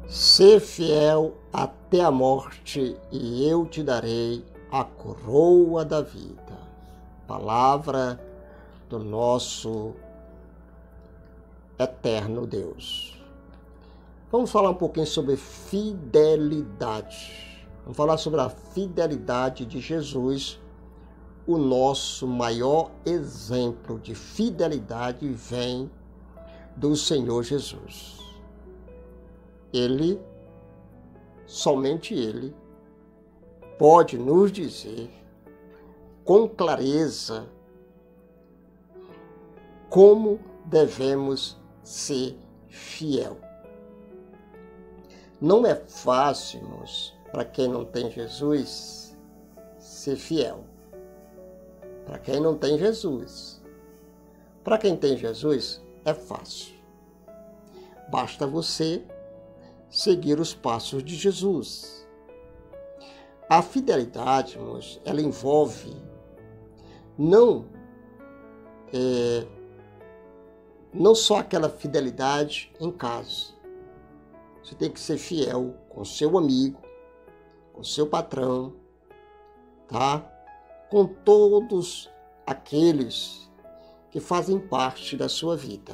Sê fiel até a morte e eu te darei a coroa da vida. Palavra do nosso eterno Deus. Vamos falar um pouquinho sobre fidelidade. Vamos falar sobre a fidelidade de Jesus. O nosso maior exemplo de fidelidade vem do Senhor Jesus. Ele, somente Ele, pode nos dizer com clareza como devemos ser fiel. Não é fácil, irmãos, para quem não tem Jesus, ser fiel. Para quem não tem Jesus. Para quem tem Jesus, é fácil. Basta você seguir os passos de Jesus. A fidelidade, irmãos, ela envolve não só aquela fidelidade em casa. Você tem que ser fiel com seu amigo, com seu patrão, tá? Com todos aqueles que fazem parte da sua vida.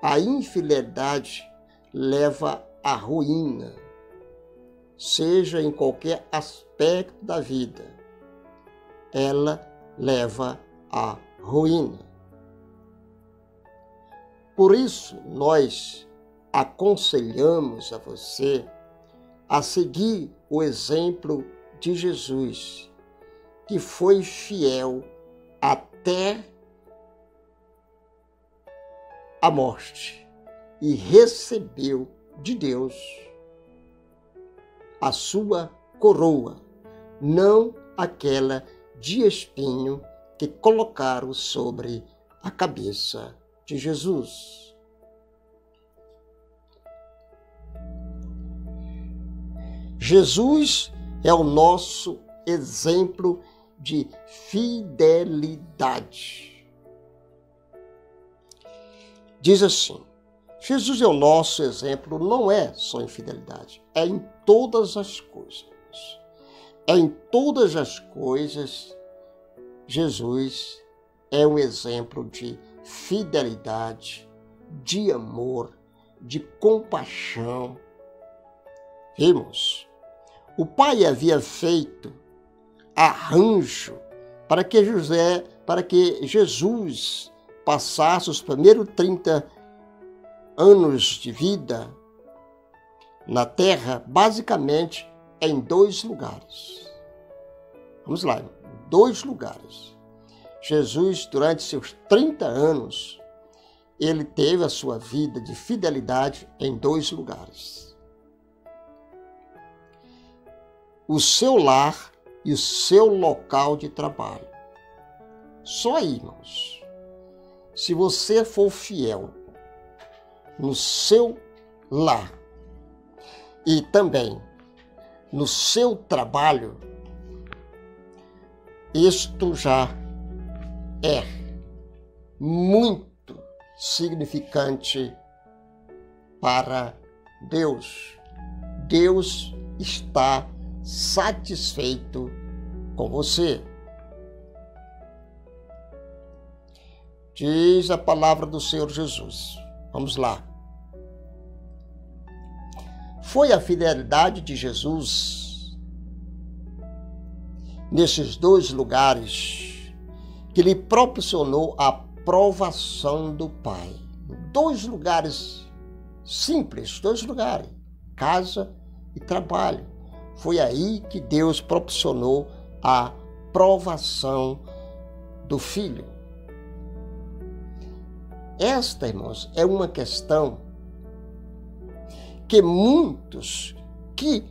A infidelidade leva à ruína, seja em qualquer aspecto da vida, ela leva à ruína. Por isso, nós aconselhamos a você a seguir o exemplo de Jesus, que foi fiel até a morte e recebeu de Deus a sua coroa, não aquela de espinho que colocaram sobre a cabeça de Jesus. Jesus é o nosso exemplo de fidelidade. Diz assim: Jesus é o nosso exemplo, não é só em fidelidade, é em todas as coisas. É em todas as coisas, Jesus é um exemplo de fidelidade, de amor, de compaixão. Vimos? O Pai havia feito arranjo para que Jesus passasse os primeiros 30 anos de vida na Terra, basicamente em 2 lugares. Vamos lá, 2 lugares. Jesus, durante seus 30 anos, ele teve a sua vida de fidelidade em 2 lugares. O seu lar e o seu local de trabalho. Só aí, irmãos. Se você for fiel no seu lar e também no seu trabalho, isto já é muito significante para Deus. Deus está satisfeito com você. Diz a palavra do Senhor Jesus. Vamos lá. Foi a fidelidade de Jesus nesses 2 lugares que lhe proporcionou a aprovação do Pai. 2 lugares simples, 2 lugares, casa e trabalho. Foi aí que Deus proporcionou a aprovação do Filho. Esta, irmãos, é uma questão que muitos, que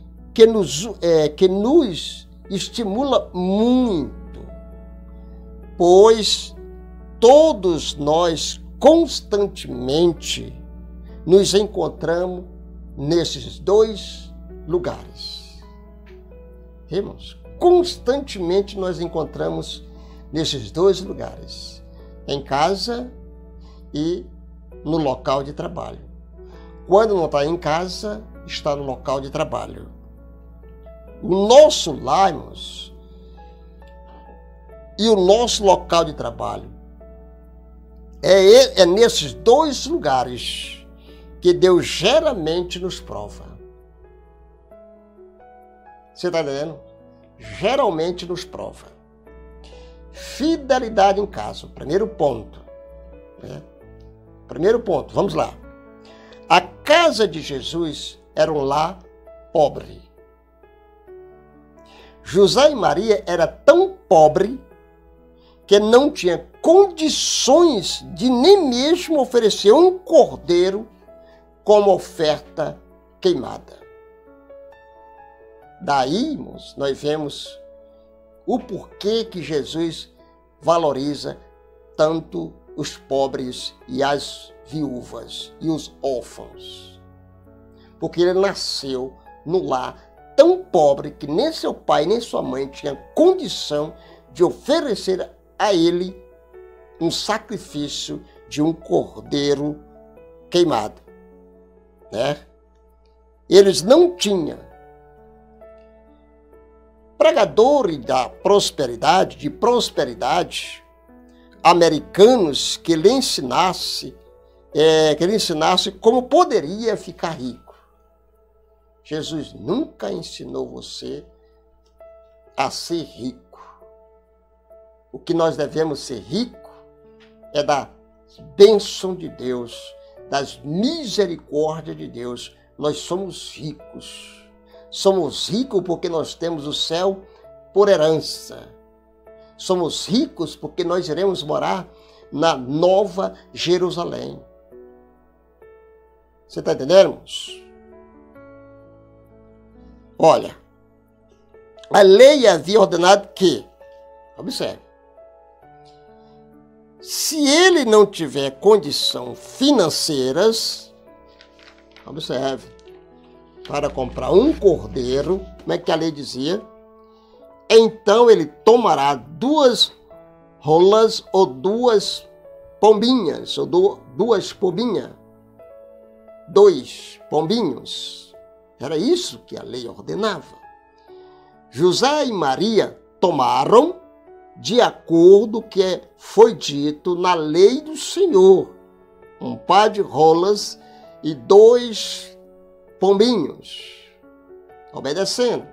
nos estimula muito, pois todos nós constantemente nos encontramos nesses 2 lugares. Irmãos, constantemente nós encontramos nesses 2 lugares, em casa e no local de trabalho. quando não está em casa, está no local de trabalho. O nosso lar, irmãos, e o nosso local de trabalho é nesses dois lugares que Deus geralmente nos prova. Você está entendendo? Geralmente nos prova. Fidelidade em casa, primeiro ponto. Né? Primeiro ponto, vamos lá. A casa de Jesus era um lar pobre. José e Maria era tão pobre que não tinha condições de nem mesmo oferecer um cordeiro como oferta queimada. Daí, irmãos, nós vemos o porquê que Jesus valoriza tanto os pobres e as viúvas e os órfãos. Porque ele nasceu no lar tão pobre que nem seu pai nem sua mãe tinham condição de oferecer a ele um sacrifício de um cordeiro queimado. Né? Eles não tinham. Pregadores da prosperidade, americanos que lhe ensinasse como poderia ficar rico. Jesus nunca ensinou você a ser rico. O que nós devemos ser rico é da bênção de Deus, das misericórdias de Deus. Nós somos ricos. Somos ricos porque nós temos o céu por herança. Somos ricos porque nós iremos morar na Nova Jerusalém. Você está entendendo, irmãos? Olha, a lei havia ordenado que, observe, se ele não tiver condições financeiras, observe, para comprar um cordeiro, como é que a lei dizia? Então ele tomará 2 rolas ou 2 pombinhas, ou 2 pombinhas, 2 pombinhos. Era isso que a lei ordenava. José e Maria tomaram de acordo com o que foi dito na lei do Senhor, um par de rolas e 2 pombinhos, obedecendo.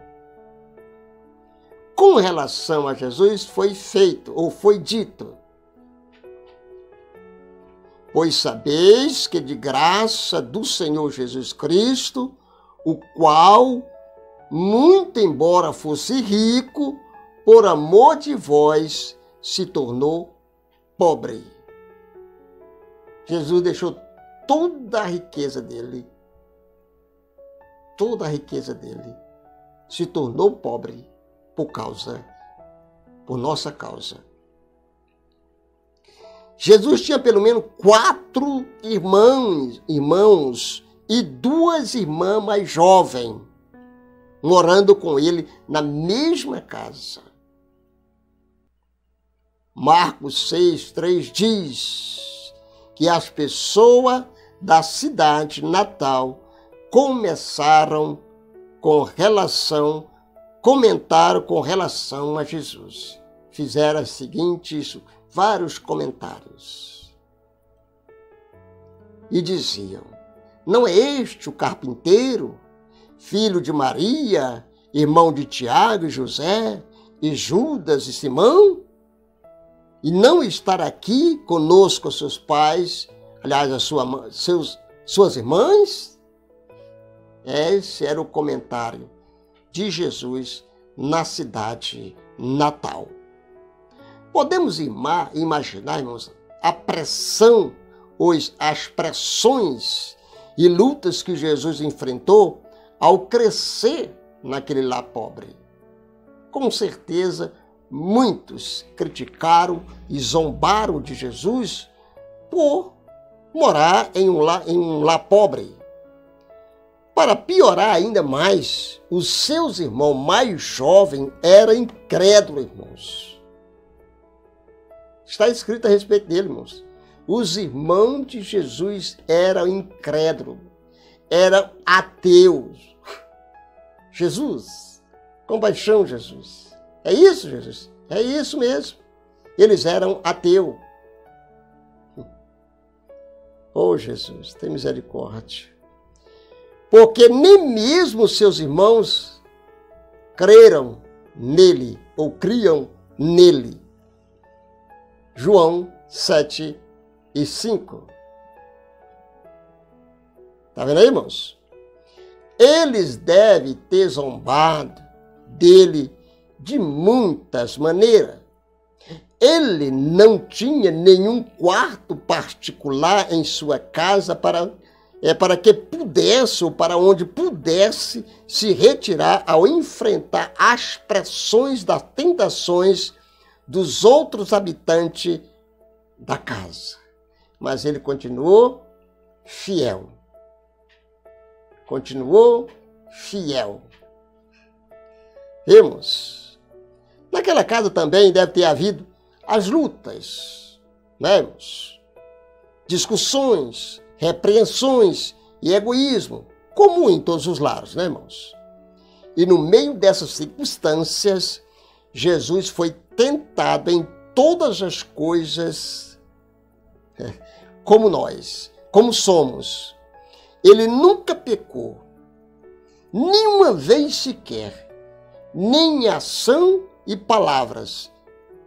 Com relação a Jesus foi feito, ou foi dito: pois sabeis que de graça do Senhor Jesus Cristo, o qual, muito embora fosse rico, por amor de vós, se tornou pobre. Jesus deixou toda a riqueza dele, se tornou pobre por nossa causa. Jesus tinha pelo menos 4 irmãos e 2 irmãs mais jovens, morando com ele na mesma casa. Marcos 6:3 diz que as pessoas da cidade natal comentaram com relação a Jesus. Fizeram vários comentários. E diziam: não é este o carpinteiro, filho de Maria, irmão de Tiago e José, e Judas e Simão? E não estar aqui conosco seus pais, aliás, suas irmãs? Esse era o comentário de Jesus na cidade natal. Podemos imaginar, irmãos, a pressão, as pressões e lutas que Jesus enfrentou ao crescer naquele lar pobre. Com certeza, muitos criticaram e zombaram de Jesus por morar em um lar pobre. Para piorar ainda mais, os seus irmãos mais jovens eram incrédulos, irmãos. Está escrito a respeito dele, irmãos. Os irmãos de Jesus eram incrédulos. eram ateus. Jesus, compaixão, Jesus. É isso, Jesus? É isso mesmo. Eles eram ateus. Oh, Jesus, tem misericórdia. Porque nem mesmo seus irmãos creram nele, ou criam nele. João 7:5. Está vendo aí, irmãos? Eles devem ter zombado dele de muitas maneiras. Ele não tinha nenhum quarto particular em sua casa para que pudesse, ou para onde pudesse se retirar ao enfrentar as pressões das tentações dos outros habitantes da casa. Mas ele continuou fiel. Continuou fiel. Vemos, naquela casa também deve ter havido as lutas, né, irmãos? Discussões, repreensões e egoísmo, comum em todos os lares, né, irmãos? E no meio dessas circunstâncias, Jesus foi tentado em todas as coisas, como nós, como somos. Ele nunca pecou, nenhuma vez sequer, nem em ação e palavras,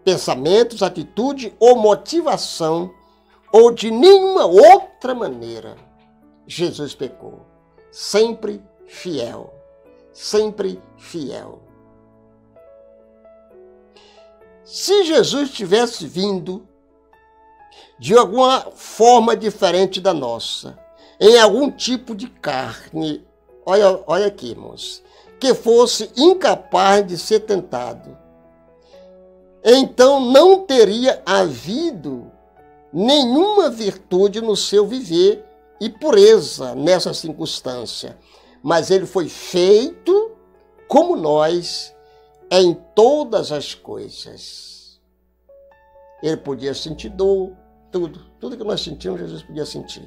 pensamentos, atitude ou motivação, ou de nenhuma outra maneira, Jesus pecou. Sempre fiel, sempre fiel. Se Jesus tivesse vindo de alguma forma diferente da nossa, em algum tipo de carne, olha aqui, irmãos, que fosse incapaz de ser tentado, então não teria havido nenhuma virtude no seu viver e pureza nessa circunstância. Mas ele foi feito como nós em todas as coisas. Ele podia sentir dor, tudo que nós sentimos, Jesus podia sentir.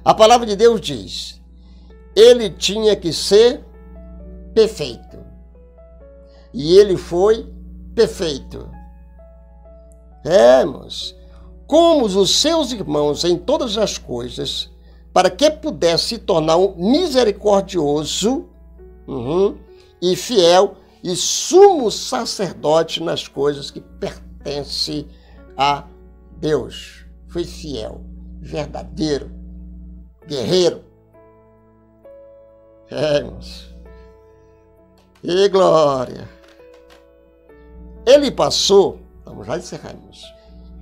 A palavra de Deus diz, ele tinha que ser perfeito. E ele foi perfeito. Irmãos, como os seus irmãos em todas as coisas, para que pudesse se tornar um misericordioso e fiel e sumo sacerdote nas coisas que pertencem a Deus. Foi fiel, verdadeiro, guerreiro. Irmãos. E glória. Ele passou, vamos já encerrarmos.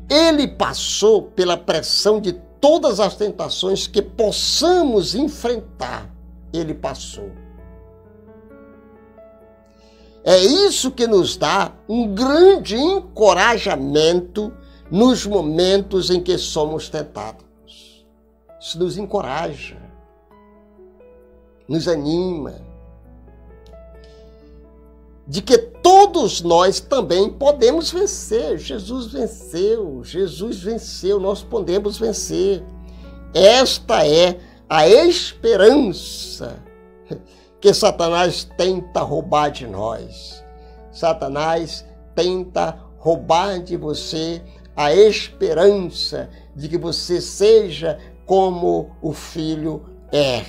Ele passou pela pressão de todas as tentações que possamos enfrentar. Ele passou. É isso que nos dá um grande encorajamento nos momentos em que somos tentados. Isso nos encoraja, nos anima, de que todos nós também podemos vencer. Jesus venceu, nós podemos vencer. Esta é a esperança que Satanás tenta roubar de nós. Satanás tenta roubar de você a esperança de que você seja como o Filho é.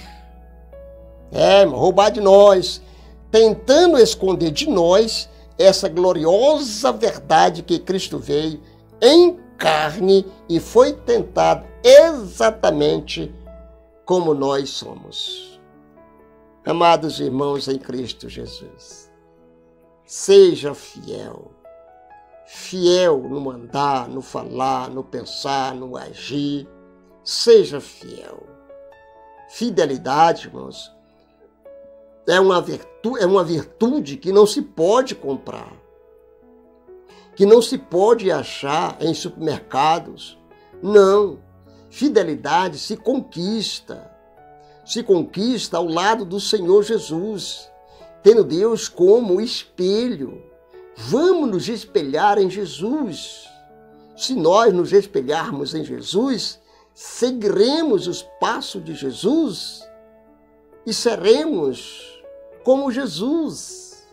Roubar de nós, tentando esconder de nós essa gloriosa verdade que Cristo veio em carne e foi tentado exatamente como nós somos. Amados irmãos em Cristo Jesus, seja fiel. Fiel no andar, no falar, no pensar, no agir. Seja fiel. Fidelidade, irmãos, é uma virtude que não se pode comprar, que não se pode achar em supermercados. Não. Fidelidade se conquista ao lado do Senhor Jesus, tendo Deus como espelho. Vamos nos espelhar em Jesus. Se nós nos espelharmos em Jesus, seguiremos os passos de Jesus e seremos como Jesus.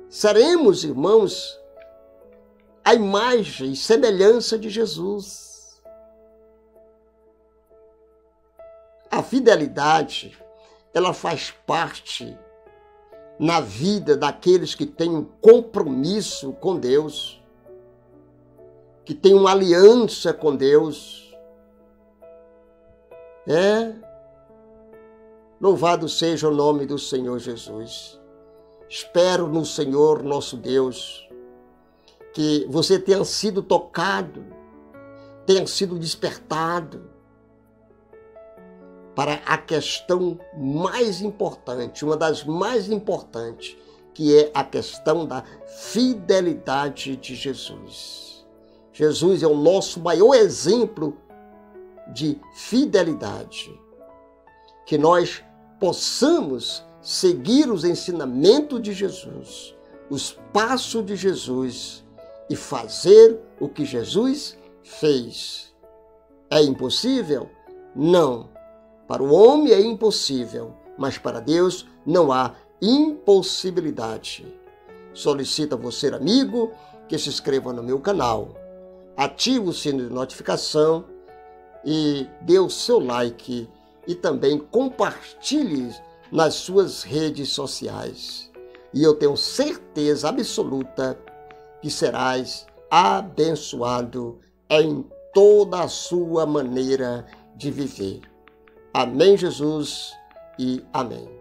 Seremos, irmãos, a imagem e semelhança de Jesus. A fidelidade, ela faz parte na vida daqueles que têm um compromisso com Deus, que têm uma aliança com Deus. Louvado seja o nome do Senhor Jesus. Espero no Senhor nosso Deus que você tenha sido tocado, tenha sido despertado para a questão mais importante, uma das mais importantes, que é a questão da fidelidade de Jesus. Jesus é o nosso maior exemplo de fidelidade. Que nós possamos seguir os ensinamentos de Jesus, os passos de Jesus e fazer o que Jesus fez. É impossível? Não. Para o homem é impossível, mas para Deus não há impossibilidade. Solicito a você, amigo, que se inscreva no meu canal, ative o sino de notificação e dê o seu like e também compartilhe nas suas redes sociais. E eu tenho certeza absoluta que serás abençoado em toda a sua maneira de viver. Amém, Jesus, e amém.